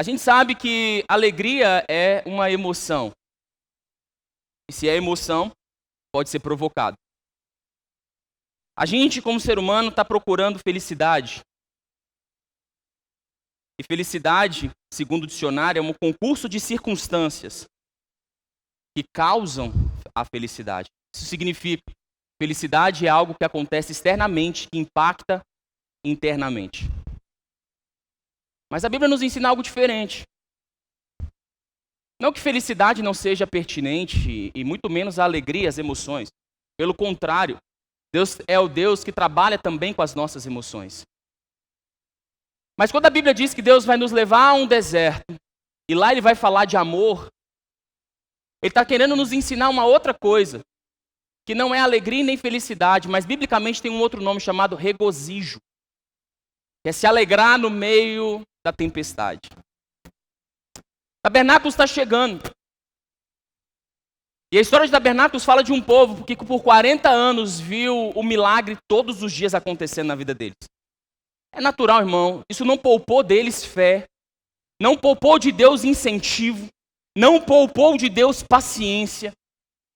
A gente sabe que alegria é uma emoção. E se é emoção, pode ser provocado. A gente, como ser humano, está procurando felicidade. E felicidade, segundo o dicionário, é um concurso de circunstâncias que causam a felicidade. Isso significa que felicidade é algo que acontece externamente, que impacta internamente. Mas a Bíblia nos ensina algo diferente. Não que felicidade não seja pertinente, e muito menos a alegria, as emoções. Pelo contrário, Deus é o Deus que trabalha também com as nossas emoções. Mas quando a Bíblia diz que Deus vai nos levar a um deserto, e lá Ele vai falar de amor, Ele está querendo nos ensinar uma outra coisa, que não é alegria nem felicidade, mas biblicamente tem um outro nome chamado regozijo, que é se alegrar no meio da tempestade. Tabernáculos está chegando. E a história de Tabernáculos fala de um povo que por 40 anos viu o milagre todos os dias acontecendo na vida deles. É natural, irmão. Isso não poupou deles fé. Não poupou de Deus incentivo. Não poupou de Deus paciência.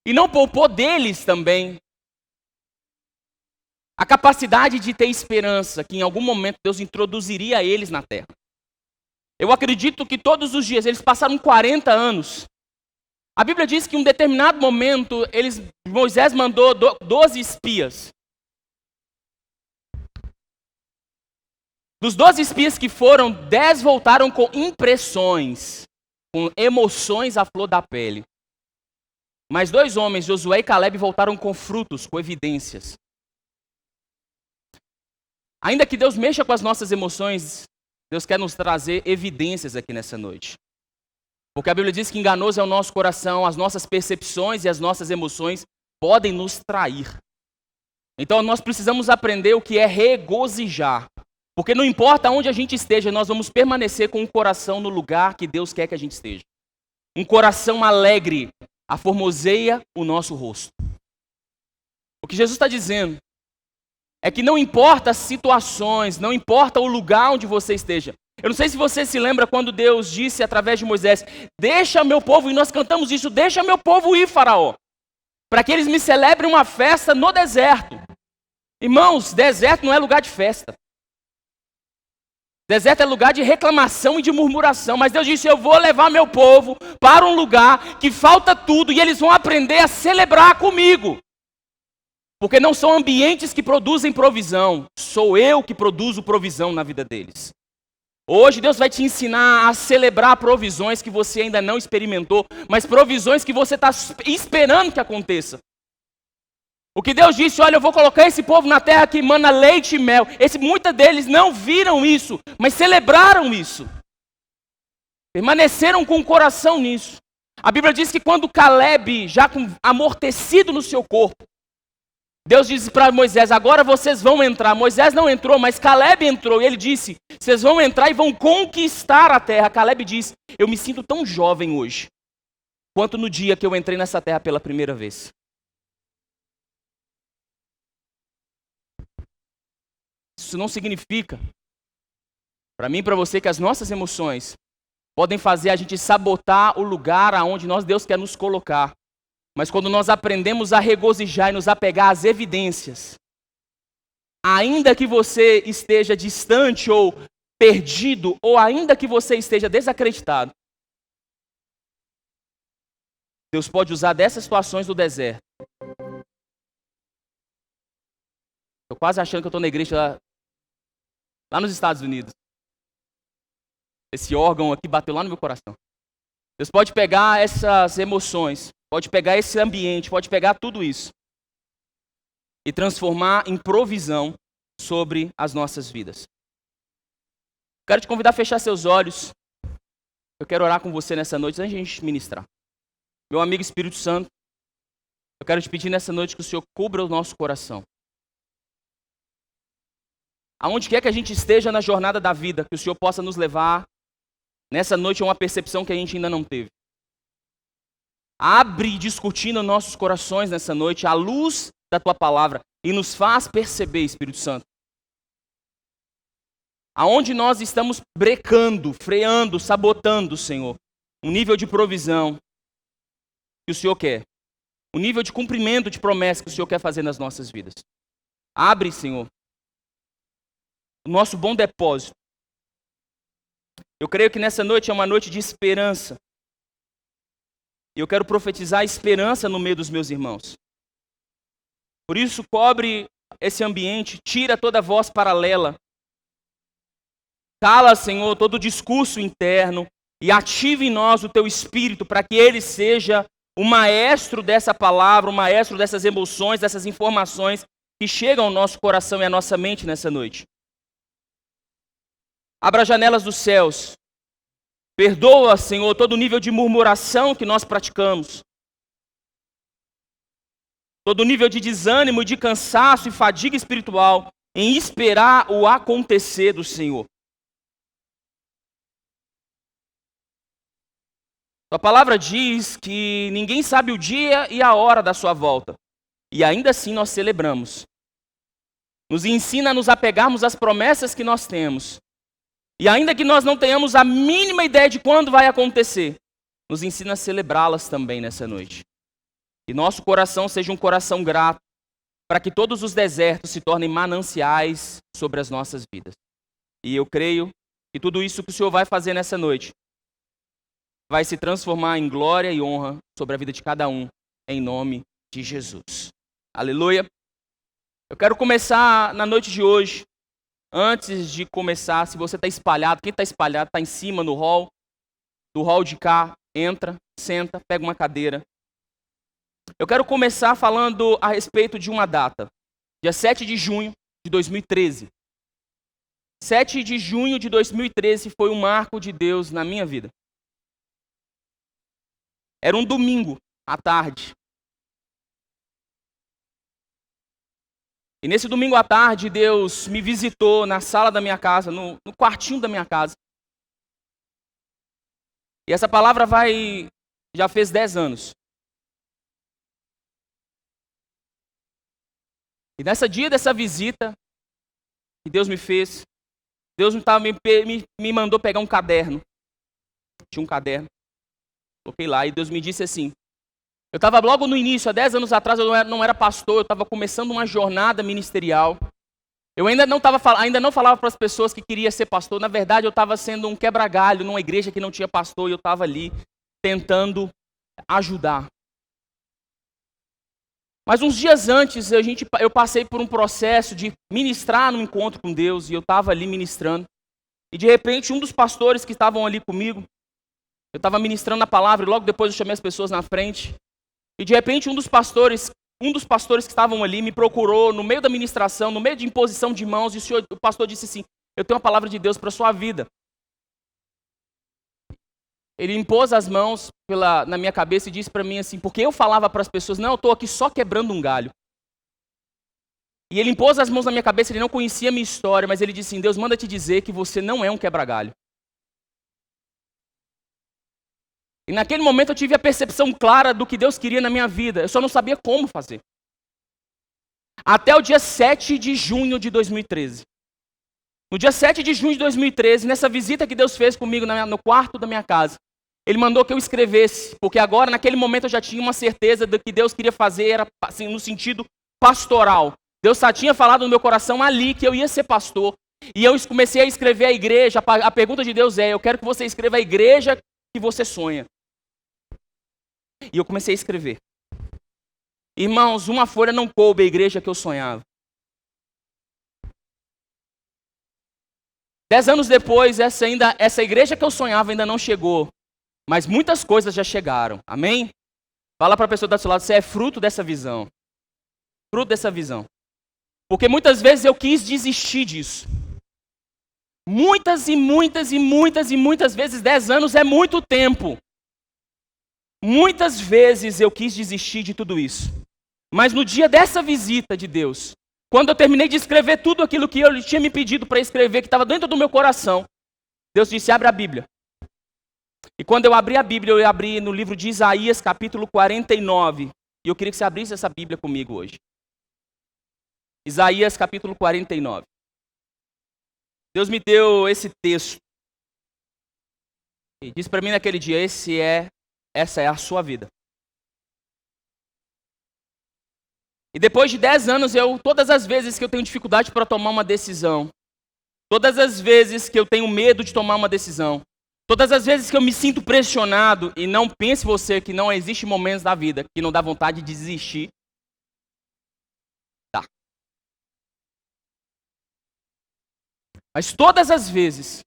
E não poupou deles também a capacidade de ter esperança que em algum momento Deus introduziria eles na terra. Eu acredito que todos os dias, eles passaram 40 anos. A Bíblia diz que em um determinado momento, Moisés mandou 12 espias. Dos 12 espias que foram, 10 voltaram com impressões, com emoções à flor da pele. Mas 2 homens, Josué e Caleb, voltaram com frutos, com evidências. Ainda que Deus mexa com as nossas emoções, Deus quer nos trazer evidências aqui nessa noite. Porque a Bíblia diz que enganoso é o nosso coração, as nossas percepções e as nossas emoções podem nos trair. Então nós precisamos aprender o que é regozijar. Porque não importa onde a gente esteja, nós vamos permanecer com o coração no lugar que Deus quer que a gente esteja. Um coração alegre aformoseia o nosso rosto. O que Jesus está dizendo é que não importa as situações, não importa o lugar onde você esteja. Eu não sei se você se lembra quando Deus disse através de Moisés, deixa meu povo, e nós cantamos isso, deixa meu povo ir, Faraó, para que eles me celebrem uma festa no deserto. Irmãos, deserto não é lugar de festa. Deserto é lugar de reclamação e de murmuração, mas Deus disse, eu vou levar meu povo para um lugar que falta tudo e eles vão aprender a celebrar comigo. Porque não são ambientes que produzem provisão, sou eu que produzo provisão na vida deles. Hoje Deus vai te ensinar a celebrar provisões que você ainda não experimentou, mas provisões que você está esperando que aconteça. O que Deus disse, olha, eu vou colocar esse povo na terra que emana leite e mel. Muitos deles não viram isso, mas celebraram isso. Permaneceram com o coração nisso. A Bíblia diz que quando Caleb, já amortecido no seu corpo, Deus disse para Moisés, agora vocês vão entrar. Moisés não entrou, mas Caleb entrou. E ele disse, vocês vão entrar e vão conquistar a terra. Caleb disse, eu me sinto tão jovem hoje, quanto no dia que eu entrei nessa terra pela primeira vez. Isso não significa, para mim e para você, que as nossas emoções podem fazer a gente sabotar o lugar aonde Deus quer nos colocar. Mas quando nós aprendemos a regozijar e nos apegar às evidências, ainda que você esteja distante ou perdido, ou ainda que você esteja desacreditado, Deus pode usar dessas situações do deserto. Estou quase achando que eu estou na igreja lá nos Estados Unidos. Esse órgão aqui bateu lá no meu coração. Deus pode pegar essas emoções, pode pegar esse ambiente, pode pegar tudo isso e transformar em provisão sobre as nossas vidas. Quero te convidar a fechar seus olhos. Eu quero orar com você nessa noite, antes de a gente ministrar. Meu amigo Espírito Santo, eu quero te pedir nessa noite que o Senhor cubra o nosso coração. Aonde quer que a gente esteja na jornada da vida, que o Senhor possa nos levar nessa noite a uma percepção que a gente ainda não teve. Abre discutindo nossos corações nessa noite, à luz da Tua palavra, e nos faz perceber, Espírito Santo, aonde nós estamos brecando, freando, sabotando, Senhor, um nível de provisão que o Senhor quer, o nível de cumprimento de promessa que o Senhor quer fazer nas nossas vidas. Abre, Senhor, o nosso bom depósito. Eu creio que nessa noite é uma noite de esperança. E eu quero profetizar esperança no meio dos meus irmãos. Por isso, cobre esse ambiente, tira toda voz paralela. Cala, Senhor, todo discurso interno e ative em nós o Teu Espírito para que Ele seja o maestro dessa palavra, o maestro dessas emoções, dessas informações que chegam ao nosso coração e à nossa mente nessa noite. Abra as janelas dos céus. Perdoa, Senhor, todo o nível de murmuração que nós praticamos. Todo o nível de desânimo, de cansaço e fadiga espiritual em esperar o acontecer do Senhor. A palavra diz que ninguém sabe o dia e a hora da sua volta. E ainda assim nós celebramos. Nos ensina a nos apegarmos às promessas que nós temos. E ainda que nós não tenhamos a mínima ideia de quando vai acontecer, nos ensina a celebrá-las também nessa noite. Que nosso coração seja um coração grato, para que todos os desertos se tornem mananciais sobre as nossas vidas. E eu creio que tudo isso que o Senhor vai fazer nessa noite vai se transformar em glória e honra sobre a vida de cada um, em nome de Jesus. Aleluia. Eu quero começar na noite de hoje. Antes de começar, se você está espalhado, quem está espalhado está em cima no hall, do hall de cá, entra, senta, pega uma cadeira. Eu quero começar falando a respeito de uma data, dia 7 de junho de 2013. 7 de junho de 2013 foi um marco de Deus na minha vida. Era um domingo à tarde. E nesse domingo à tarde, Deus me visitou na sala da minha casa, no quartinho da minha casa. E essa palavra já fez 10 anos. E nesse dia dessa visita que Deus me fez, Deus me mandou pegar um caderno. Tinha um caderno. Coloquei lá e Deus me disse assim. Eu estava logo no início, há 10 anos atrás, eu não era pastor, eu estava começando uma jornada ministerial. Eu ainda não falava para as pessoas que queria ser pastor. Na verdade, eu estava sendo um quebra-galho numa igreja que não tinha pastor e eu estava ali tentando ajudar. Mas uns dias antes, eu passei por um processo de ministrar no encontro com Deus e eu estava ali ministrando. E de repente, um dos pastores que estavam ali comigo, eu estava ministrando a palavra e logo depois eu chamei as pessoas na frente. E de repente um dos pastores que estavam ali me procurou no meio da ministração, no meio de imposição de mãos, e o pastor disse assim: eu tenho uma palavra de Deus para a sua vida. Ele impôs as mãos na minha cabeça e disse para mim assim, porque eu falava para as pessoas, não, eu estou aqui só quebrando um galho. E ele impôs as mãos na minha cabeça, ele não conhecia a minha história, mas ele disse assim, Deus manda te dizer que você não é um quebra-galho. E naquele momento eu tive a percepção clara do que Deus queria na minha vida. Eu só não sabia como fazer. Até o dia 7 de junho de 2013. No dia 7 de junho de 2013, nessa visita que Deus fez comigo no quarto da minha casa, Ele mandou que eu escrevesse, porque agora, naquele momento, eu já tinha uma certeza do que Deus queria fazer, era assim, no sentido pastoral. Deus já tinha falado no meu coração ali que eu ia ser pastor. E eu comecei a escrever a igreja. A pergunta de Deus é, eu quero que você escreva a igreja que você sonha. E eu comecei a escrever. Irmãos, uma folha não coube a igreja que eu sonhava. 10 anos depois, essa igreja que eu sonhava ainda não chegou. Mas muitas coisas já chegaram. Amém? Fala para a pessoa do seu lado, você é fruto dessa visão. Fruto dessa visão. Porque muitas vezes eu quis desistir disso. Muitas vezes 10 anos é muito tempo. Muitas vezes eu quis desistir de tudo isso. Mas no dia dessa visita de Deus, quando eu terminei de escrever tudo aquilo que Ele tinha me pedido para escrever, que estava dentro do meu coração, Deus disse, abre a Bíblia. E quando eu abri a Bíblia, eu abri no livro de Isaías, capítulo 49. E eu queria que você abrisse essa Bíblia comigo hoje. Isaías, capítulo 49. Deus me deu esse texto. E disse para mim naquele dia, essa é a sua vida. E depois de 10 anos, todas as vezes que eu tenho dificuldade para tomar uma decisão, todas as vezes que eu tenho medo de tomar uma decisão, todas as vezes que eu me sinto pressionado, e não pense você que não existe momentos da vida que não dá vontade de desistir, tá. Mas todas as vezes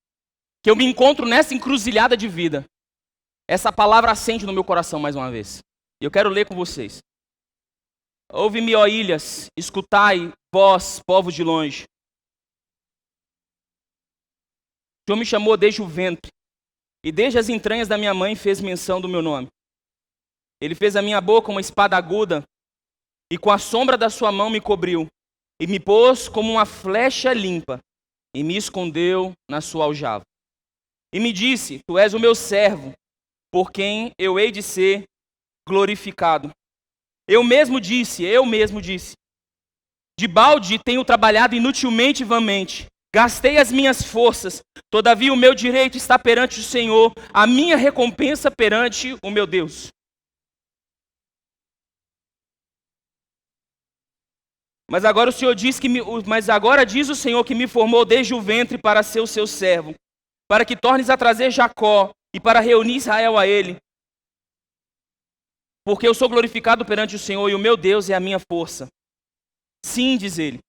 que eu me encontro nessa encruzilhada de vida, essa palavra acende no meu coração mais uma vez. E eu quero ler com vocês. Ouve-me, ó ilhas, escutai, vós, povos de longe. O Senhor me chamou desde o ventre, e desde as entranhas da minha mãe fez menção do meu nome. Ele fez a minha boca uma espada aguda, e com a sombra da sua mão me cobriu, e me pôs como uma flecha limpa, e me escondeu na sua aljava. E me disse, tu és o meu servo, por quem eu hei de ser glorificado. Eu mesmo disse, de balde tenho trabalhado inutilmente e vãmente. Gastei as minhas forças, todavia o meu direito está perante o Senhor, a minha recompensa perante o meu Deus. Mas agora diz o Senhor que me formou desde o ventre para ser o seu servo, para que tornes a trazer Jacó e para reunir Israel a ele. Porque eu sou glorificado perante o Senhor e o meu Deus é a minha força. Sim, diz ele,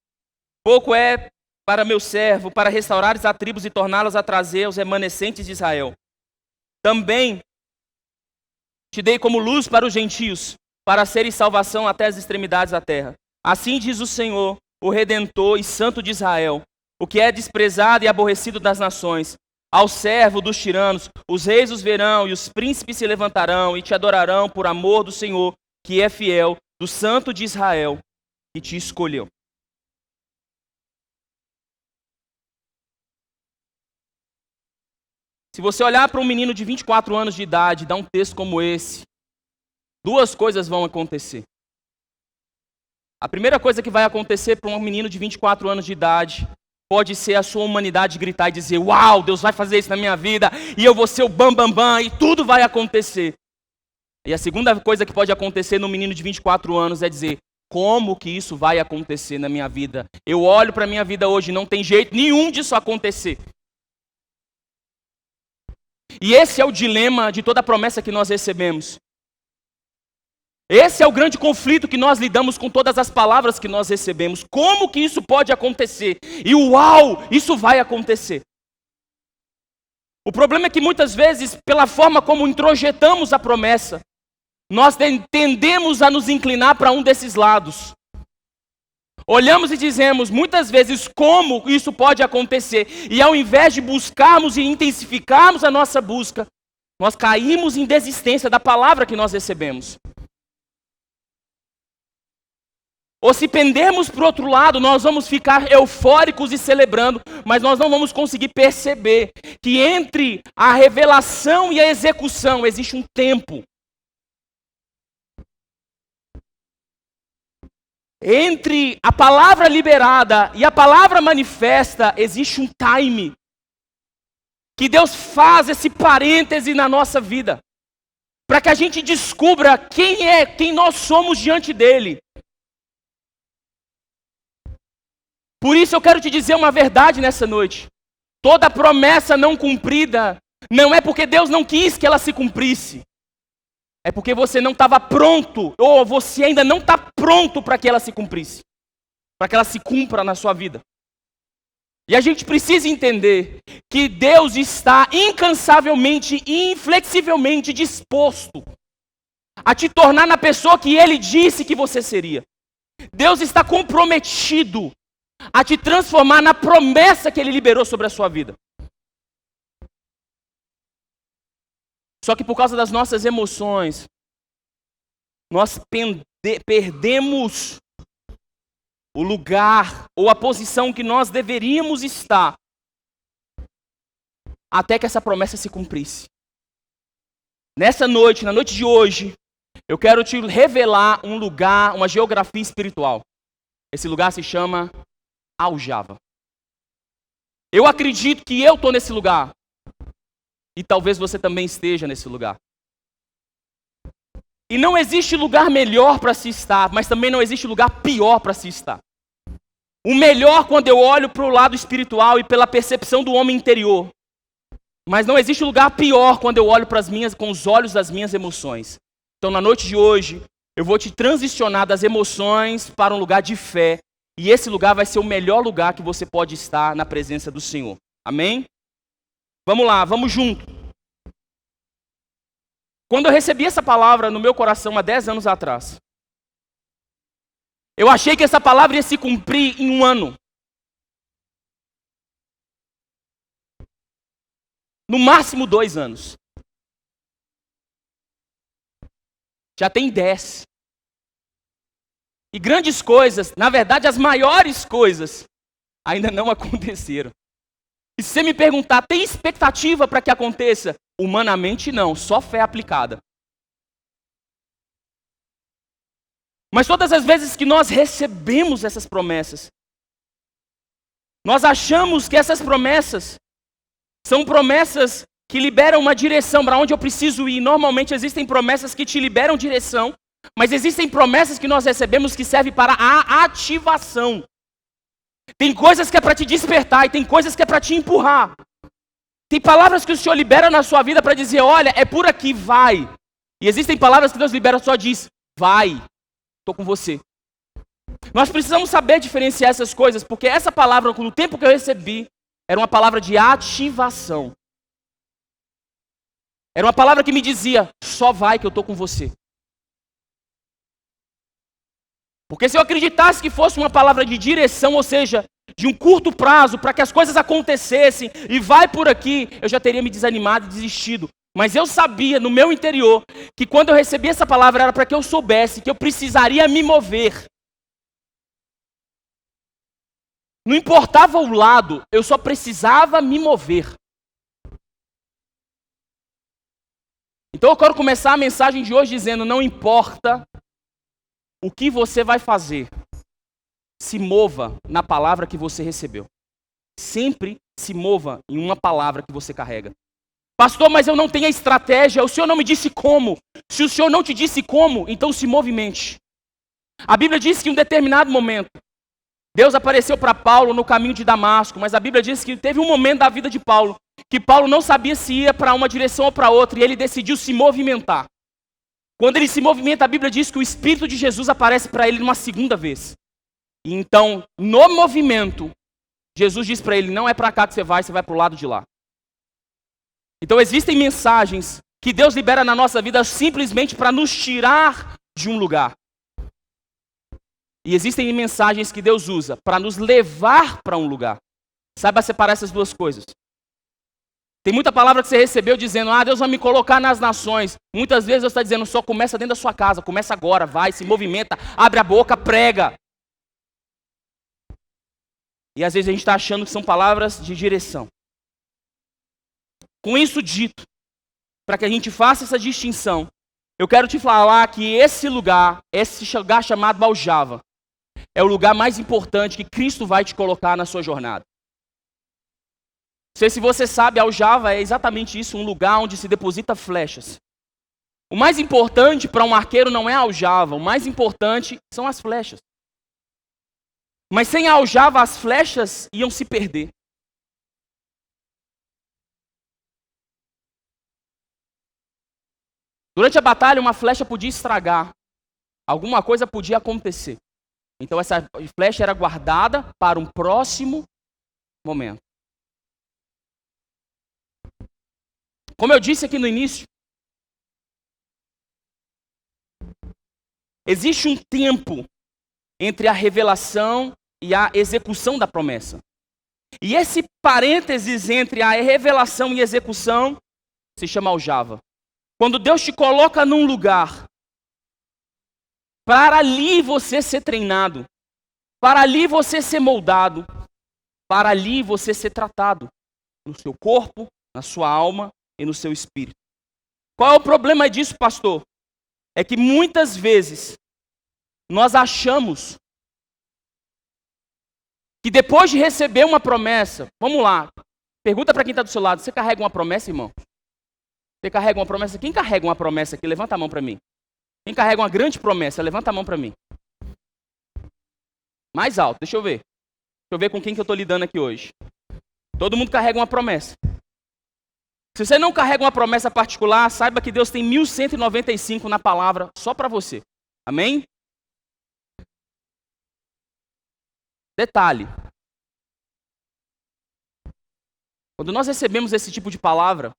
pouco é para meu servo, para restaurares as tribos e torná-las a trazer os remanescentes de Israel. Também te dei como luz para os gentios, para seres salvação até as extremidades da terra. Assim diz o Senhor, o Redentor e Santo de Israel, o que é desprezado e aborrecido das nações. Ao servo dos tiranos, os reis os verão e os príncipes se levantarão e te adorarão por amor do Senhor, que é fiel, do Santo de Israel, que te escolheu. Se você olhar para um menino de 24 anos de idade e dar um texto como esse, duas coisas vão acontecer. A primeira coisa que vai acontecer para um menino de 24 anos de idade pode ser a sua humanidade gritar e dizer, uau, Deus vai fazer isso na minha vida, e eu vou ser o bam, e tudo vai acontecer. E a segunda coisa que pode acontecer no menino de 24 anos é dizer, como que isso vai acontecer na minha vida? Eu olho para a minha vida hoje, não tem jeito nenhum disso acontecer. E esse é o dilema de toda a promessa que nós recebemos. Esse é o grande conflito que nós lidamos com todas as palavras que nós recebemos. Como que isso pode acontecer? E uau, isso vai acontecer. O problema é que muitas vezes, pela forma como introjetamos a promessa, nós tendemos a nos inclinar para um desses lados. Olhamos e dizemos, muitas vezes, como isso pode acontecer. E ao invés de buscarmos e intensificarmos a nossa busca, nós caímos em desistência da palavra que nós recebemos. Ou se pendermos para o outro lado, nós vamos ficar eufóricos e celebrando, mas nós não vamos conseguir perceber que entre a revelação e a execução existe um tempo. Entre a palavra liberada e a palavra manifesta, existe um time. Que Deus faz esse parêntese na nossa vida. Para que a gente descubra quem nós somos diante dele. Por isso eu quero te dizer uma verdade nessa noite. Toda promessa não cumprida não é porque Deus não quis que ela se cumprisse. É porque você não estava pronto, ou você ainda não está pronto para que ela se cumprisse. Para que ela se cumpra na sua vida. E a gente precisa entender que Deus está incansavelmente e inflexivelmente disposto a te tornar na pessoa que Ele disse que você seria. Deus está comprometido a te transformar na promessa que Ele liberou sobre a sua vida. Só que por causa das nossas emoções, nós perdemos o lugar ou a posição que nós deveríamos estar até que essa promessa se cumprisse. Nessa noite, na noite de hoje, eu quero te revelar um lugar, uma geografia espiritual. Esse lugar se chama aljava. Eu acredito que eu estou nesse lugar. E talvez você também esteja nesse lugar. E não existe lugar melhor para se estar, mas também não existe lugar pior para se estar. O melhor quando eu olho para o lado espiritual e pela percepção do homem interior. Mas não existe lugar pior quando eu olho com os olhos das minhas emoções. Então, na noite de hoje, eu vou te transicionar das emoções para um lugar de fé. E esse lugar vai ser o melhor lugar que você pode estar na presença do Senhor. Amém? Vamos lá, vamos junto. Quando eu recebi essa palavra no meu coração há 10 anos atrás, eu achei que essa palavra ia se cumprir em 1 ano. No máximo 2 anos. Já tem 10. E grandes coisas, na verdade as maiores coisas, ainda não aconteceram. E se você me perguntar, tem expectativa para que aconteça? Humanamente não, só fé aplicada. Mas todas as vezes que nós recebemos essas promessas, nós achamos que essas promessas são promessas que liberam uma direção para onde eu preciso ir. Normalmente existem promessas que te liberam direção, mas existem promessas que nós recebemos que servem para a ativação. Tem coisas que é para te despertar e tem coisas que é para te empurrar. Tem palavras que o Senhor libera na sua vida para dizer, olha, é por aqui, vai. E existem palavras que Deus libera só diz, vai, estou com você. Nós precisamos saber diferenciar essas coisas, porque essa palavra, no tempo que eu recebi, era uma palavra de ativação. Era uma palavra que me dizia, só vai que eu estou com você. Porque se eu acreditasse que fosse uma palavra de direção, ou seja, de um curto prazo, para que as coisas acontecessem, e vai por aqui, eu já teria me desanimado e desistido. Mas eu sabia no meu interior, que quando eu recebi essa palavra, era para que eu soubesse que eu precisaria me mover. Não importava o lado, eu só precisava me mover. Então eu quero começar a mensagem de hoje dizendo, não importa o que você vai fazer, se mova na palavra que você recebeu. Sempre se mova em uma palavra que você carrega. Pastor, mas eu não tenho a estratégia, o Senhor não me disse como. Se o Senhor não te disse como, então se movimente. A Bíblia diz que em um determinado momento, Deus apareceu para Paulo no caminho de Damasco, mas a Bíblia diz que teve um momento da vida de Paulo, que Paulo não sabia se ia para uma direção ou para outra, e ele decidiu se movimentar. Quando ele se movimenta, a Bíblia diz que o Espírito de Jesus aparece para ele uma segunda vez. E então, no movimento, Jesus diz para ele, não é para cá que você vai para o lado de lá. Então existem mensagens que Deus libera na nossa vida simplesmente para nos tirar de um lugar. E existem mensagens que Deus usa para nos levar para um lugar. Saiba separar essas duas coisas. Tem muita palavra que você recebeu dizendo, Deus vai me colocar nas nações. Muitas vezes Deus está dizendo, só começa dentro da sua casa, começa agora, vai, se movimenta, abre a boca, prega. E às vezes a gente está achando que são palavras de direção. Com isso dito, para que a gente faça essa distinção, eu quero te falar que esse lugar chamado Aljava, é o lugar mais importante que Cristo vai te colocar na sua jornada. Não sei se você sabe, Aljava é exatamente isso, um lugar onde se deposita flechas. O mais importante para um arqueiro não é a aljava, o mais importante são as flechas. Mas sem a aljava, as flechas iam se perder. Durante a batalha, uma flecha podia estragar. Alguma coisa podia acontecer. Então essa flecha era guardada para um próximo momento. Como eu disse aqui no início, existe um tempo entre a revelação e a execução da promessa. E esse parênteses entre a revelação e a execução se chama aljava. Quando Deus te coloca num lugar, para ali você ser treinado, para ali você ser moldado, para ali você ser tratado, no seu corpo, na sua alma e no seu espírito. Qual é o problema disso, pastor? É que muitas vezes nós achamos que depois de receber uma promessa, vamos lá, pergunta para quem está do seu lado, você carrega uma promessa, irmão? Você carrega uma promessa? Quem carrega uma promessa aqui? Levanta a mão para mim. Quem carrega uma grande promessa? Levanta a mão para mim. Mais alto, deixa eu ver. Deixa eu ver com quem que eu estou lidando aqui hoje. Todo mundo carrega uma promessa. Se você não carrega uma promessa particular, saiba que Deus tem 1195 na palavra só para você. Amém? Detalhe. Quando nós recebemos esse tipo de palavra,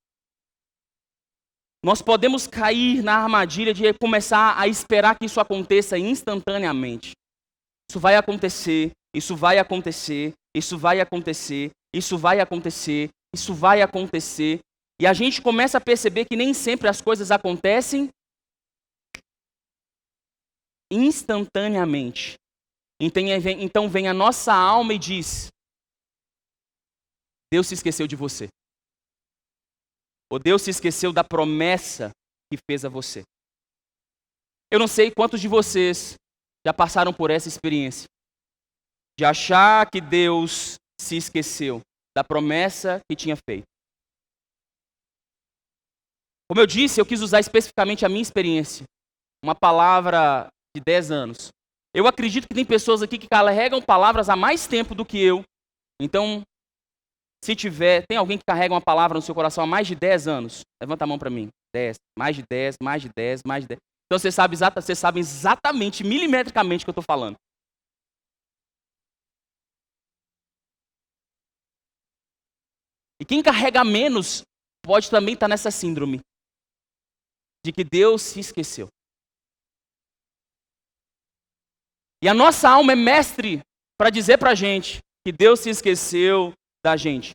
nós podemos cair na armadilha de começar a esperar que isso aconteça instantaneamente. Isso vai acontecer, isso vai acontecer, isso vai acontecer, isso vai acontecer, isso vai acontecer. E a gente começa a perceber que nem sempre as coisas acontecem instantaneamente. Então vem a nossa alma e diz: Deus se esqueceu de você. Ou Deus se esqueceu da promessa que fez a você. Eu não sei quantos de vocês já passaram por essa experiência de achar que Deus se esqueceu da promessa que tinha feito. Como eu disse, eu quis usar especificamente a minha experiência, uma palavra de 10 anos. Eu acredito que tem pessoas aqui que carregam palavras há mais tempo do que eu. Então, se tiver, tem alguém que carrega uma palavra no seu coração há mais de 10 anos? Levanta a mão para mim. 10, mais de 10, mais de 10, mais de 10. Então vocês sabem exatamente, milimetricamente o que eu estou falando. E quem carrega menos pode também estar nessa síndrome de que Deus se esqueceu. E a nossa alma é mestre para dizer para a gente que Deus se esqueceu da gente.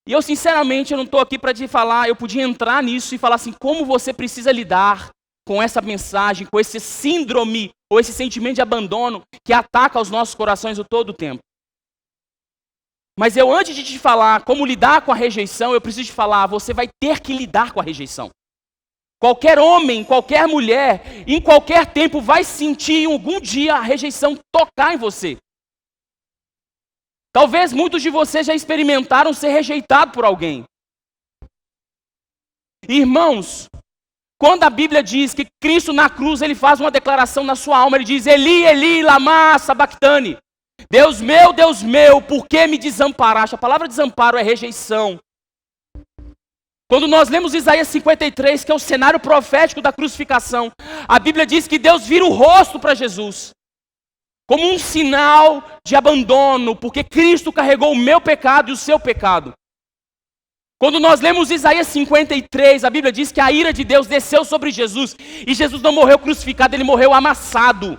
E eu, sinceramente, eu não estou aqui para te falar, eu podia entrar nisso e falar assim, como você precisa lidar com essa mensagem, com esse síndrome, ou esse sentimento de abandono que ataca os nossos corações o todo o tempo. Mas eu, antes de te falar como lidar com a rejeição, eu preciso te falar, você vai ter que lidar com a rejeição. Qualquer homem, qualquer mulher, em qualquer tempo vai sentir algum dia a rejeição tocar em você. Talvez muitos de vocês já experimentaram ser rejeitado por alguém. Irmãos, quando a Bíblia diz que Cristo na cruz, ele faz uma declaração na sua alma, ele diz, Eli, Eli, lama sabachthani. Deus meu, por que me desamparaste? A palavra desamparo é rejeição. Quando nós lemos Isaías 53, que é o cenário profético da crucificação, a Bíblia diz que Deus vira o rosto para Jesus, como um sinal de abandono, porque Cristo carregou o meu pecado e o seu pecado. Quando nós lemos Isaías 53, a Bíblia diz que a ira de Deus desceu sobre Jesus, e Jesus não morreu crucificado, ele morreu amassado.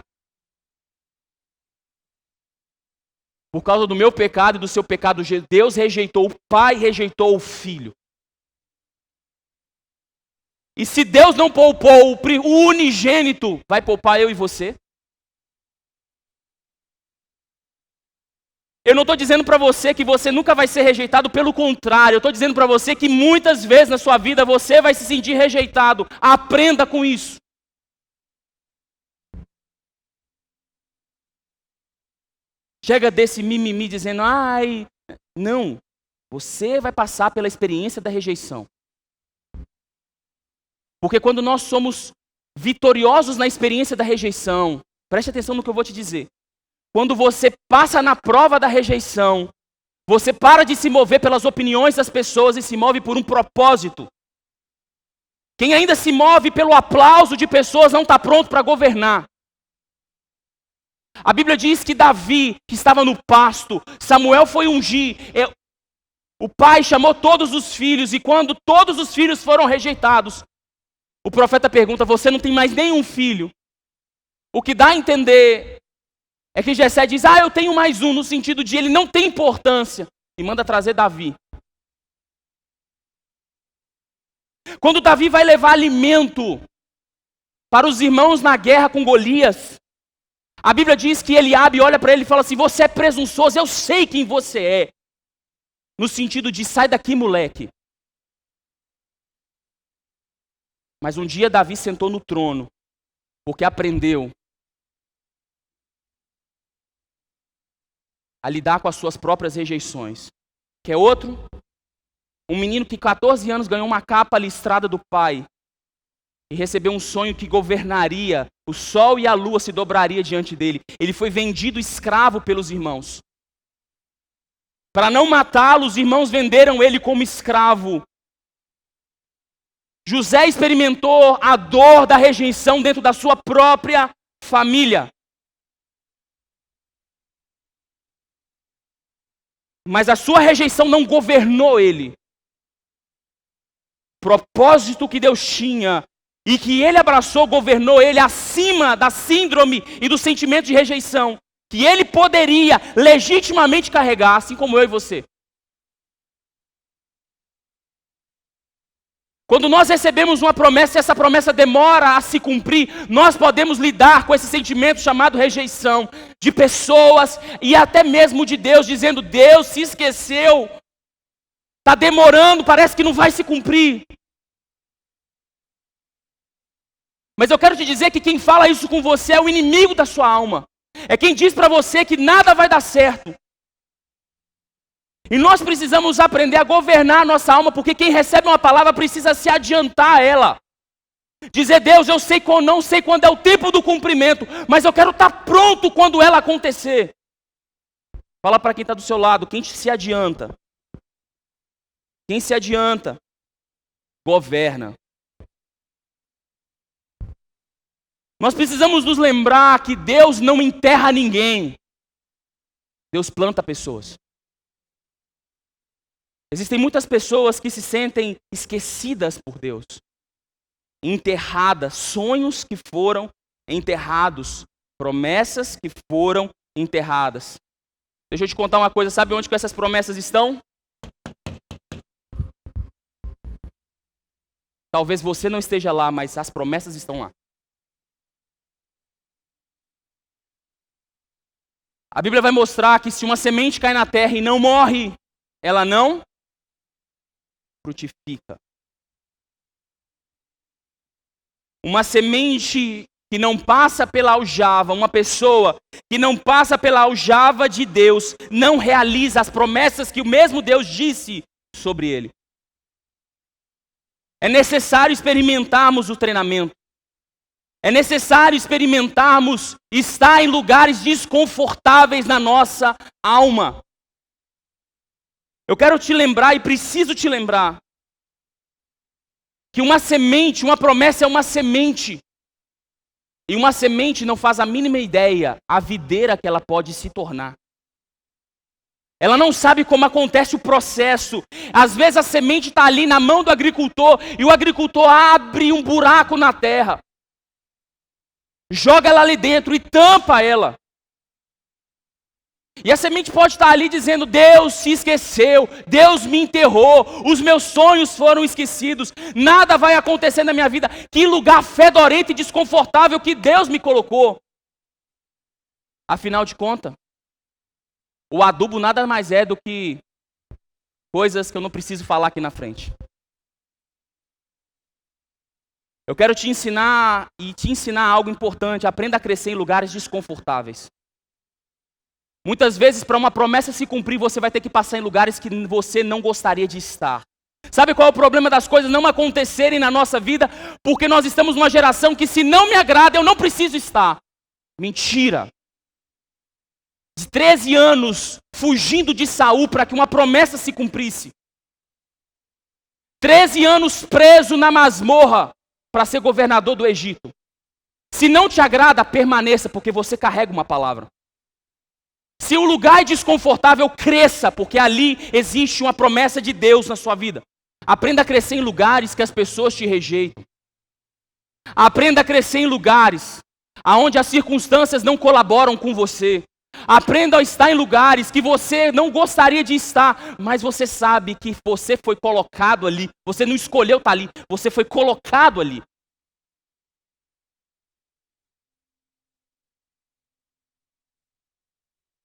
Por causa do meu pecado e do seu pecado, Deus rejeitou o Pai, rejeitou o Filho. E se Deus não poupou o unigênito, vai poupar eu e você? Eu não estou dizendo para você que você nunca vai ser rejeitado, pelo contrário, eu estou dizendo para você que muitas vezes na sua vida você vai se sentir rejeitado. Aprenda com isso. Chega desse mimimi dizendo, ai, não. Você vai passar pela experiência da rejeição. Porque quando nós somos vitoriosos na experiência da rejeição, preste atenção no que eu vou te dizer. Quando você passa na prova da rejeição, você para de se mover pelas opiniões das pessoas e se move por um propósito. Quem ainda se move pelo aplauso de pessoas não está pronto para governar. A Bíblia diz que Davi, que estava no pasto, Samuel foi ungir. O pai chamou todos os filhos e quando todos os filhos foram rejeitados, o profeta pergunta, você não tem mais nenhum filho? O que dá a entender é que Jessé diz, eu tenho mais um, no sentido de ele não tem importância. E manda trazer Davi. Quando Davi vai levar alimento para os irmãos na guerra com Golias, a Bíblia diz que Eliabe olha para ele e fala assim, você é presunçoso, eu sei quem você é. No sentido de, sai daqui, moleque. Mas um dia Davi sentou no trono, porque aprendeu a lidar com as suas próprias rejeições. Quer outro? Um menino que 14 anos ganhou uma capa listrada do pai e recebeu um sonho que governaria, o sol e a lua se dobraria diante dele. Ele foi vendido escravo pelos irmãos. Para não matá-lo, os irmãos venderam ele como escravo. José experimentou a dor da rejeição dentro da sua própria família. Mas a sua rejeição não governou ele. O propósito que Deus tinha e que ele abraçou, governou ele acima da síndrome e do sentimento de rejeição que ele poderia legitimamente carregar, assim como eu e você. Quando nós recebemos uma promessa e essa promessa demora a se cumprir, nós podemos lidar com esse sentimento chamado rejeição de pessoas e até mesmo de Deus, dizendo: Deus se esqueceu, está demorando, parece que não vai se cumprir. Mas eu quero te dizer que quem fala isso com você é o inimigo da sua alma. É quem diz para você que nada vai dar certo. E nós precisamos aprender a governar a nossa alma, porque quem recebe uma palavra precisa se adiantar a ela. Dizer: Deus, eu sei quando, não sei quando é o tempo do cumprimento, mas eu quero estar pronto quando ela acontecer. Fala para quem está do seu lado: quem se adianta? Quem se adianta, governa. Nós precisamos nos lembrar que Deus não enterra ninguém. Deus planta pessoas. Existem muitas pessoas que se sentem esquecidas por Deus, enterradas, sonhos que foram enterrados, promessas que foram enterradas. Deixa eu te contar uma coisa, sabe onde que essas promessas estão? Talvez você não esteja lá, mas as promessas estão lá. A Bíblia vai mostrar que se uma semente cai na terra e não morre, ela não frutifica. Uma semente que não passa pela aljava, uma pessoa que não passa pela aljava de Deus, não realiza as promessas que o mesmo Deus disse sobre ele. É necessário experimentarmos o treinamento. É necessário experimentarmos estar em lugares desconfortáveis na nossa alma. Eu quero te lembrar e preciso te lembrar que uma semente, uma promessa é uma semente. E uma semente não faz a mínima ideia a videira que ela pode se tornar. Ela não sabe como acontece o processo. Às vezes a semente está ali na mão do agricultor e o agricultor abre um buraco na terra. Joga ela ali dentro e tampa ela. E a semente pode estar ali dizendo: Deus se esqueceu, Deus me enterrou, os meus sonhos foram esquecidos, nada vai acontecer na minha vida. Que lugar fedorento e desconfortável que Deus me colocou. Afinal de contas, o adubo nada mais é do que coisas que eu não preciso falar aqui na frente. Eu quero te ensinar algo importante. Aprenda a crescer em lugares desconfortáveis. Muitas vezes, para uma promessa se cumprir, você vai ter que passar em lugares que você não gostaria de estar. Sabe qual é o problema das coisas não acontecerem na nossa vida? Porque nós estamos numa geração que, se não me agrada, eu não preciso estar. Mentira. De 13 anos fugindo de Saul para que uma promessa se cumprisse. 13 anos preso na masmorra para ser governador do Egito. Se não te agrada, permaneça, porque você carrega uma palavra. Se o lugar é desconfortável, cresça, porque ali existe uma promessa de Deus na sua vida. Aprenda a crescer em lugares que as pessoas te rejeitam. Aprenda a crescer em lugares onde as circunstâncias não colaboram com você. Aprenda a estar em lugares que você não gostaria de estar, mas você sabe que você foi colocado ali. Você não escolheu estar ali, você foi colocado ali.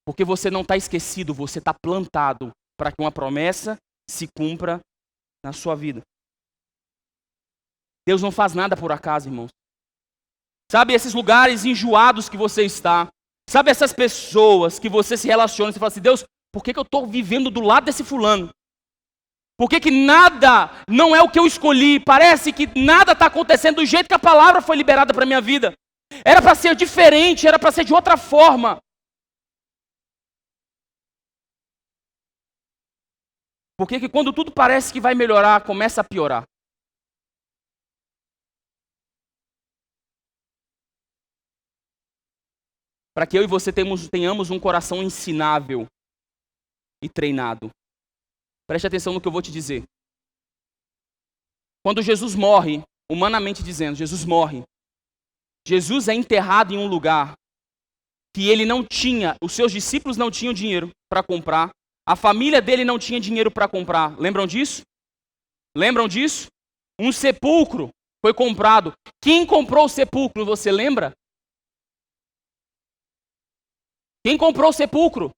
Porque você não está esquecido, você está plantado para que uma promessa se cumpra na sua vida. Deus não faz nada por acaso, irmãos. Sabe esses lugares enjoados que você está? Sabe essas pessoas que você se relaciona e você fala assim, Deus, por que eu estou vivendo do lado desse fulano? Por que nada não é o que eu escolhi? Parece que nada está acontecendo do jeito que a palavra foi liberada para a minha vida. Era para ser diferente, era para ser de outra forma. Por que quando tudo parece que vai melhorar, começa a piorar? Para que eu e você tenhamos um coração ensinável e treinado. Preste atenção no que eu vou te dizer. Quando Jesus morre, humanamente dizendo, Jesus morre. Jesus é enterrado em um lugar que ele não tinha, os seus discípulos não tinham dinheiro para comprar, a família dele não tinha dinheiro para comprar. Lembram disso? Lembram disso? Um sepulcro foi comprado. Quem comprou o sepulcro, você lembra? Quem comprou o sepulcro?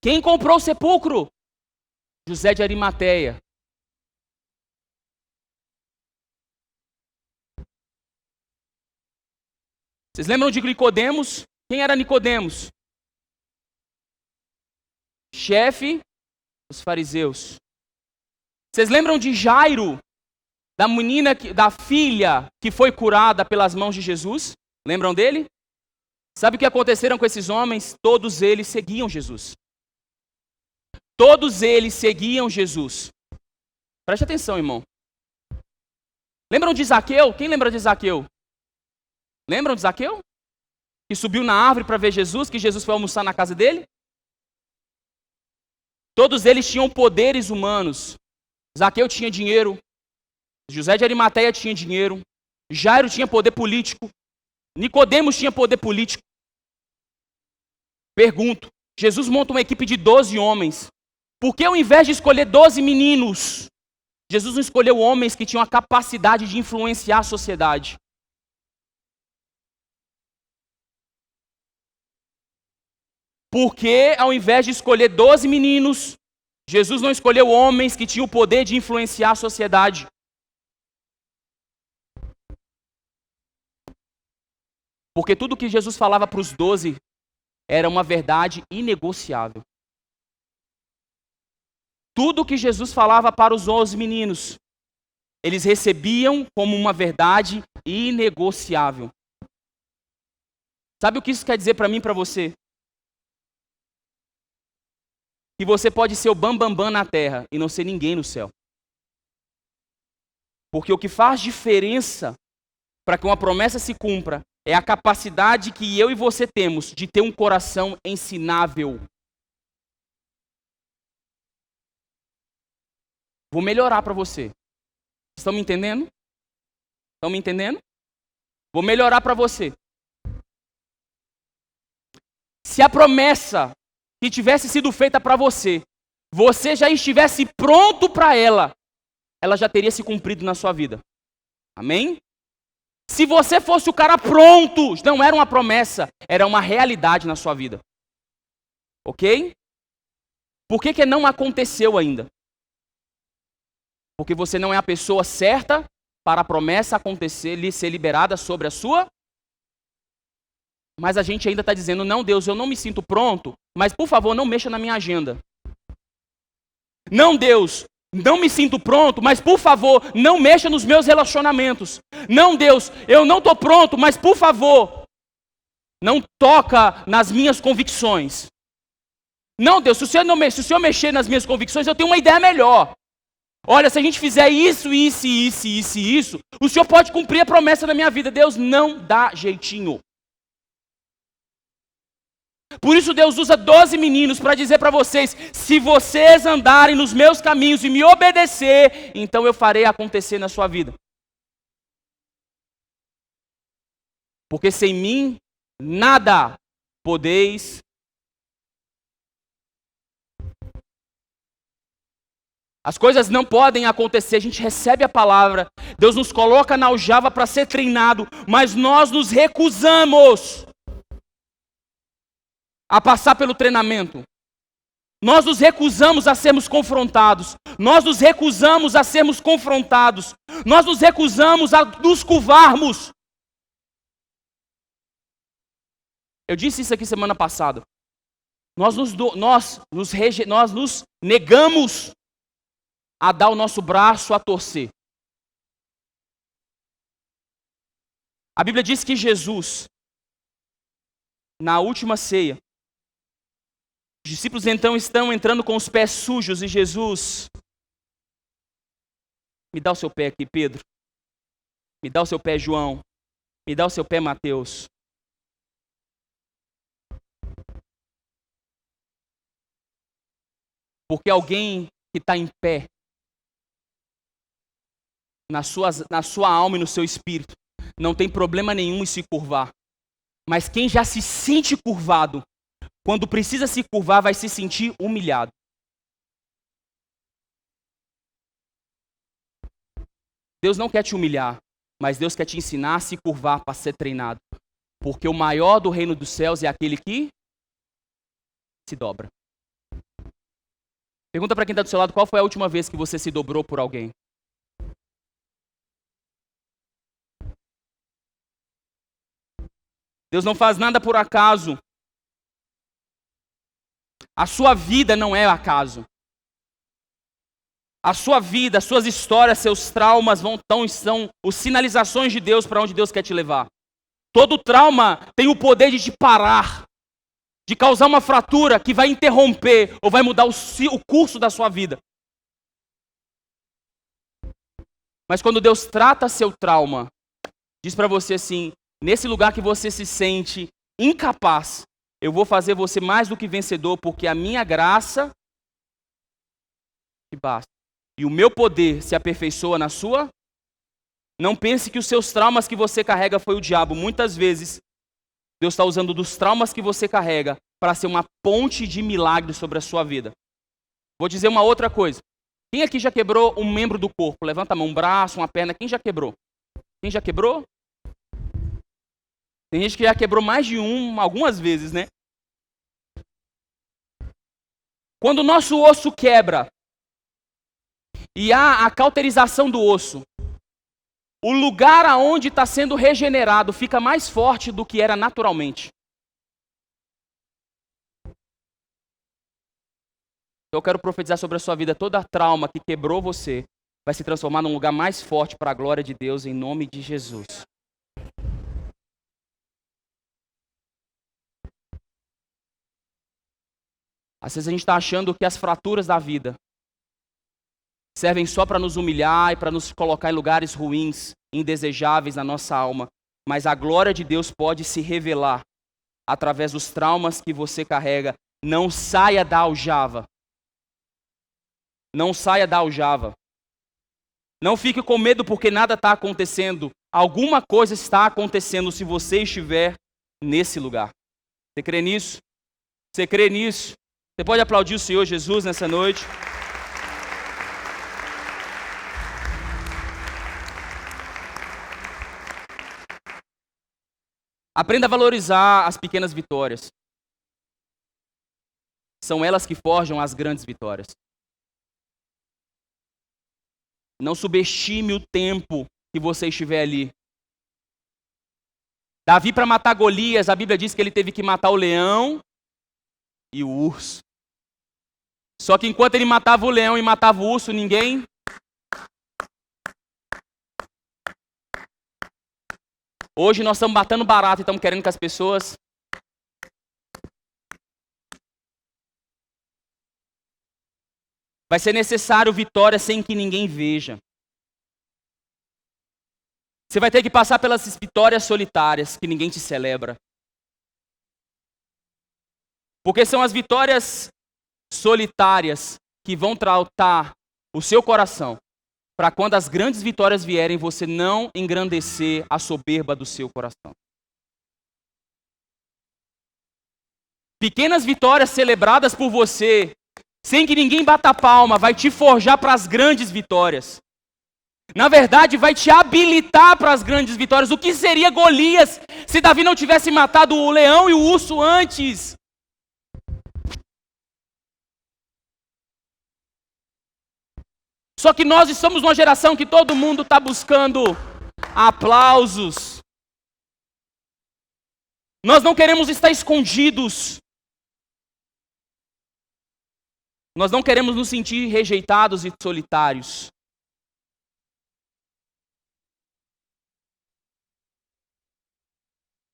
Quem comprou o sepulcro? José de Arimateia. Vocês lembram de Nicodemos? Quem era Nicodemos? Chefe dos fariseus. Vocês lembram de Jairo? Da menina, da filha que foi curada pelas mãos de Jesus? Lembram dele? Sabe o que aconteceram com esses homens? Todos eles seguiam Jesus. Todos eles seguiam Jesus. Preste atenção, irmão. Lembram de Zaqueu? Quem lembra de Zaqueu? Lembram de Zaqueu? Que subiu na árvore para ver Jesus, que Jesus foi almoçar na casa dele? Todos eles tinham poderes humanos. Zaqueu tinha dinheiro. José de Arimateia tinha dinheiro. Jairo tinha poder político. Nicodemos tinha poder político. Pergunto, Jesus monta uma equipe de 12 homens. Por que ao invés de escolher 12 meninos, Jesus não escolheu homens que tinham a capacidade de influenciar a sociedade? Por que ao invés de escolher 12 meninos, Jesus não escolheu homens que tinham o poder de influenciar a sociedade? Porque tudo que Jesus falava para os 12 era uma verdade inegociável. Tudo que Jesus falava para os 11 meninos, eles recebiam como uma verdade inegociável. Sabe o que isso quer dizer para mim e para você? Que você pode ser o bambambam na terra e não ser ninguém no céu. Porque o que faz diferença para que uma promessa se cumpra é a capacidade que eu e você temos de ter um coração ensinável. Vou melhorar para você. Estão me entendendo? Estão me entendendo? Vou melhorar para você. Se a promessa que tivesse sido feita para você, você já estivesse pronto para ela, ela já teria se cumprido na sua vida. Amém? Se você fosse o cara pronto, não era uma promessa, era uma realidade na sua vida. Ok? Por que não aconteceu ainda? Porque você não é a pessoa certa para a promessa acontecer, ser liberada sobre a sua. Mas a gente ainda está dizendo, não, Deus, eu não me sinto pronto, mas por favor, não mexa na minha agenda. Não, Deus, não me sinto pronto, mas por favor, não mexa nos meus relacionamentos. Não, Deus, eu não estou pronto, mas por favor, não toca nas minhas convicções. Não, Deus, se o Senhor mexer nas minhas convicções, eu tenho uma ideia melhor. Olha, se a gente fizer isso, o Senhor pode cumprir a promessa na minha vida. Deus não dá jeitinho. Por isso Deus usa 12 meninos para dizer para vocês, se vocês andarem nos meus caminhos e me obedecer, então eu farei acontecer na sua vida. Porque sem mim, nada podeis. As coisas não podem acontecer, a gente recebe a palavra, Deus nos coloca na aljava para ser treinado, mas nós nos recusamos a passar pelo treinamento. Nós nos recusamos a sermos confrontados. Nós nos recusamos a sermos confrontados. Nós nos recusamos a nos curvarmos. Eu disse isso aqui semana passada. Nós nos negamos a dar o nosso braço a torcer. A Bíblia diz que Jesus, na última ceia, os discípulos então estão entrando com os pés sujos e Jesus, me dá o seu pé aqui, Pedro. Me dá o seu pé, João. Me dá o seu pé, Mateus. Porque alguém que está em pé, na sua alma e no seu espírito, não tem problema nenhum em se curvar. Mas quem já se sente curvado, quando precisa se curvar, vai se sentir humilhado. Deus não quer te humilhar, mas Deus quer te ensinar a se curvar para ser treinado. Porque o maior do reino dos céus é aquele que se dobra. Pergunta para quem está do seu lado, qual foi a última vez que você se dobrou por alguém? Deus não faz nada por acaso. A sua vida não é acaso. A sua vida, as suas histórias, seus traumas são as sinalizações de Deus para onde Deus quer te levar. Todo trauma tem o poder de te parar, de causar uma fratura que vai interromper ou vai mudar o curso da sua vida. Mas quando Deus trata seu trauma, diz para você assim, nesse lugar que você se sente incapaz, eu vou fazer você mais do que vencedor, porque a minha graça te basta. E o meu poder se aperfeiçoa na sua. Não pense que os seus traumas que você carrega foi o diabo. Muitas vezes, Deus está usando dos traumas que você carrega para ser uma ponte de milagre sobre a sua vida. Vou dizer uma outra coisa. Quem aqui já quebrou um membro do corpo? Levanta a mão, um braço, uma perna. Quem já quebrou? Quem já quebrou? Tem gente que já quebrou mais de algumas vezes, né? Quando o nosso osso quebra e há a cauterização do osso, o lugar aonde está sendo regenerado fica mais forte do que era naturalmente. Eu quero profetizar sobre a sua vida. Toda trauma que quebrou você vai se transformar num lugar mais forte para a glória de Deus, em nome de Jesus. Às vezes a gente está achando que as fraturas da vida servem só para nos humilhar e para nos colocar em lugares ruins, indesejáveis na nossa alma. Mas a glória de Deus pode se revelar através dos traumas que você carrega. Não saia da aljava. Não saia da aljava. Não fique com medo porque nada está acontecendo. Alguma coisa está acontecendo se você estiver nesse lugar. Você crê nisso? Você crê nisso? Você pode aplaudir o Senhor Jesus nessa noite? Aprenda a valorizar as pequenas vitórias. São elas que forjam as grandes vitórias. Não subestime o tempo que você estiver ali. Davi, para matar Golias, a Bíblia diz que ele teve que matar o leão e o urso. Só que enquanto ele matava o leão e matava o urso, ninguém... Hoje nós estamos batendo barato e estamos querendo que as pessoas... Vai ser necessário vitória sem que ninguém veja. Você vai ter que passar pelas vitórias solitárias que ninguém te celebra. Porque são as vitórias solitárias que vão tratar o seu coração para quando as grandes vitórias vierem, você não engrandecer a soberba do seu coração. Pequenas vitórias celebradas por você, sem que ninguém bata palma, vai te forjar para as grandes vitórias. Na verdade, vai te habilitar para as grandes vitórias. O que seria Golias se Davi não tivesse matado o leão e o urso antes? Só que nós estamos numa geração que todo mundo está buscando aplausos. Nós não queremos estar escondidos. Nós não queremos nos sentir rejeitados e solitários.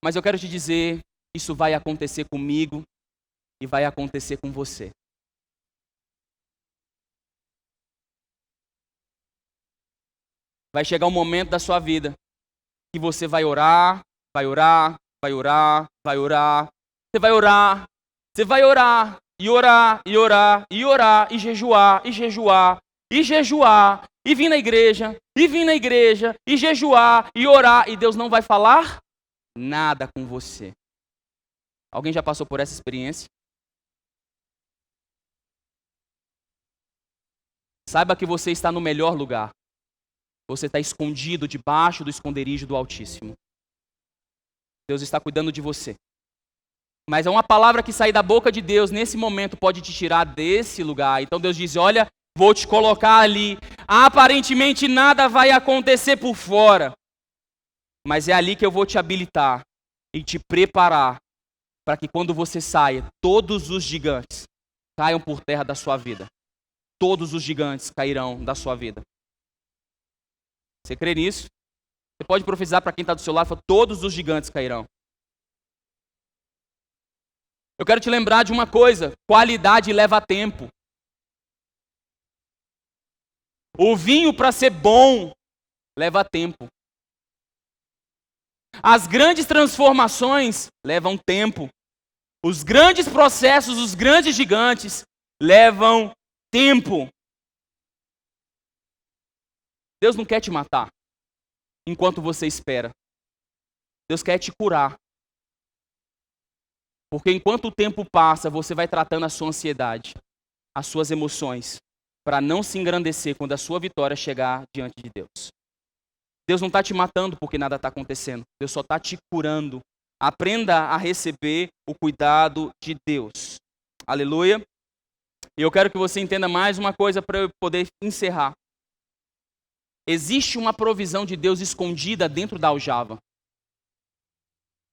Mas eu quero te dizer, isso vai acontecer comigo e vai acontecer com você. Vai chegar um momento da sua vida que você vai orar, vai orar, vai orar, vai orar. Você vai orar, você vai orar, e orar, e orar, e orar, e jejuar, e jejuar, e jejuar, e vir na igreja, e vir na igreja, e jejuar, e orar, e Deus não vai falar nada com você. Alguém já passou por essa experiência? Saiba que você está no melhor lugar. Você está escondido debaixo do esconderijo do Altíssimo. Deus está cuidando de você. Mas é uma palavra que sair da boca de Deus nesse momento pode te tirar desse lugar. Então Deus diz, olha, vou te colocar ali. Aparentemente nada vai acontecer por fora. Mas é ali que eu vou te habilitar e te preparar para que quando você saia, todos os gigantes caiam por terra da sua vida. Todos os gigantes cairão da sua vida. Você crê nisso? Você pode profetizar para quem está do seu lado, todos os gigantes cairão. Eu quero te lembrar de uma coisa, qualidade leva tempo. O vinho para ser bom leva tempo. As grandes transformações levam tempo. Os grandes processos, os grandes gigantes levam tempo. Deus não quer te matar enquanto você espera. Deus quer te curar. Porque enquanto o tempo passa, você vai tratando a sua ansiedade, as suas emoções, para não se engrandecer quando a sua vitória chegar diante de Deus. Deus não está te matando porque nada está acontecendo. Deus só está te curando. Aprenda a receber o cuidado de Deus. Aleluia. E eu quero que você entenda mais uma coisa para eu poder encerrar. Existe uma provisão de Deus escondida dentro da aljava.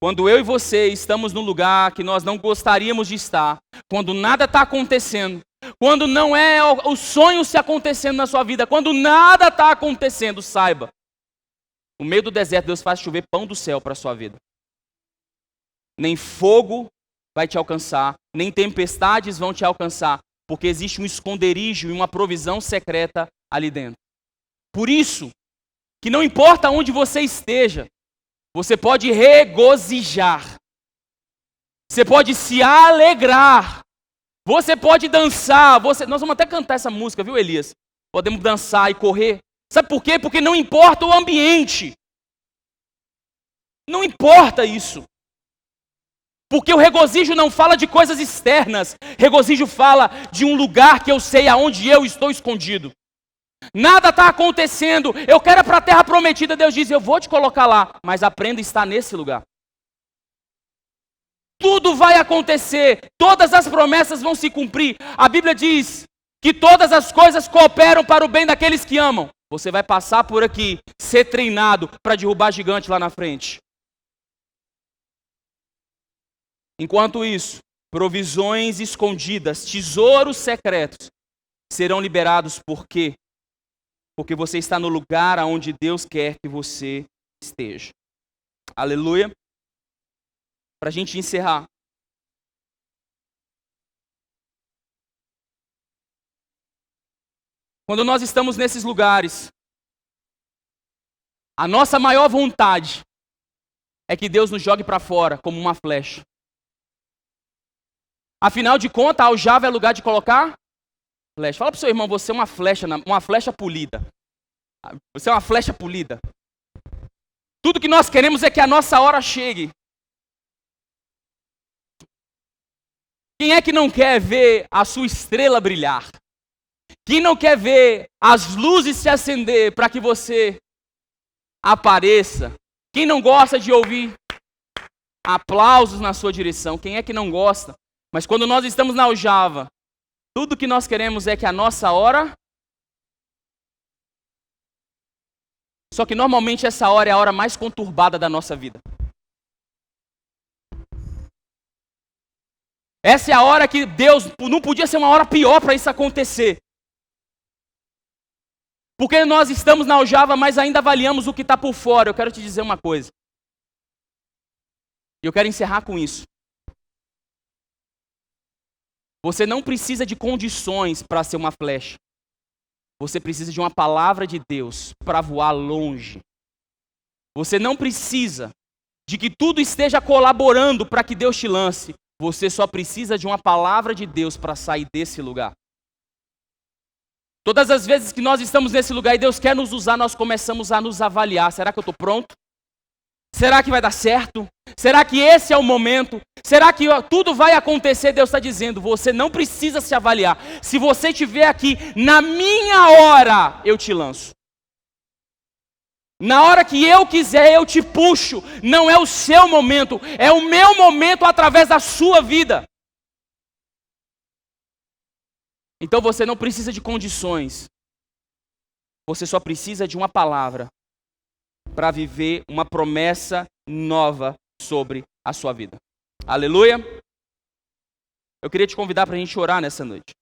Quando eu e você estamos num lugar que nós não gostaríamos de estar, quando nada está acontecendo, quando não é o sonho se acontecendo na sua vida, quando nada está acontecendo, saiba, no meio do deserto Deus faz chover pão do céu para a sua vida. Nem fogo vai te alcançar, nem tempestades vão te alcançar, porque existe um esconderijo e uma provisão secreta ali dentro. Por isso, que não importa onde você esteja, você pode regozijar. Você pode se alegrar. Você pode dançar. Nós vamos até cantar essa música, viu, Elias? Podemos dançar e correr. Sabe por quê? Porque não importa o ambiente. Não importa isso. Porque o regozijo não fala de coisas externas. Regozijo fala de um lugar que eu sei aonde eu estou escondido. Nada está acontecendo, eu quero ir para a terra prometida, Deus diz, eu vou te colocar lá, mas aprenda a estar nesse lugar. Tudo vai acontecer, todas as promessas vão se cumprir. A Bíblia diz que todas as coisas cooperam para o bem daqueles que amam. Você vai passar por aqui, ser treinado para derrubar gigante lá na frente. Enquanto isso, provisões escondidas, tesouros secretos serão liberados por quê? Porque você está no lugar onde Deus quer que você esteja. Aleluia. Para a gente encerrar. Quando nós estamos nesses lugares, a nossa maior vontade é que Deus nos jogue para fora como uma flecha. Afinal de contas, a aljava é lugar de colocar flecha. Fala para o seu irmão, você é uma flecha polida. Você é uma flecha polida. Tudo que nós queremos é que a nossa hora chegue. Quem é que não quer ver a sua estrela brilhar? Quem não quer ver as luzes se acender para que você apareça? Quem não gosta de ouvir aplausos na sua direção? Quem é que não gosta? Mas quando nós estamos na aljava, tudo que nós queremos é que a nossa hora... Só que normalmente essa hora é a hora mais conturbada da nossa vida. Essa é a hora que Deus, não podia ser uma hora pior para isso acontecer. Porque nós estamos na aljava, mas ainda avaliamos o que está por fora. Eu quero te dizer uma coisa. E eu quero encerrar com isso. Você não precisa de condições para ser uma flecha. Você precisa de uma palavra de Deus para voar longe. Você não precisa de que tudo esteja colaborando para que Deus te lance. Você só precisa de uma palavra de Deus para sair desse lugar. Todas as vezes que nós estamos nesse lugar e Deus quer nos usar, nós começamos a nos avaliar. Será que eu estou pronto? Será que vai dar certo? Será que esse é o momento? Será que tudo vai acontecer? Deus está dizendo, você não precisa se avaliar. Se você estiver aqui, na minha hora, eu te lanço. Na hora que eu quiser, eu te puxo. Não é o seu momento, é o meu momento através da sua vida. Então você não precisa de condições. Você só precisa de uma palavra para viver uma promessa nova sobre a sua vida. Aleluia! Eu queria te convidar para a gente orar nessa noite.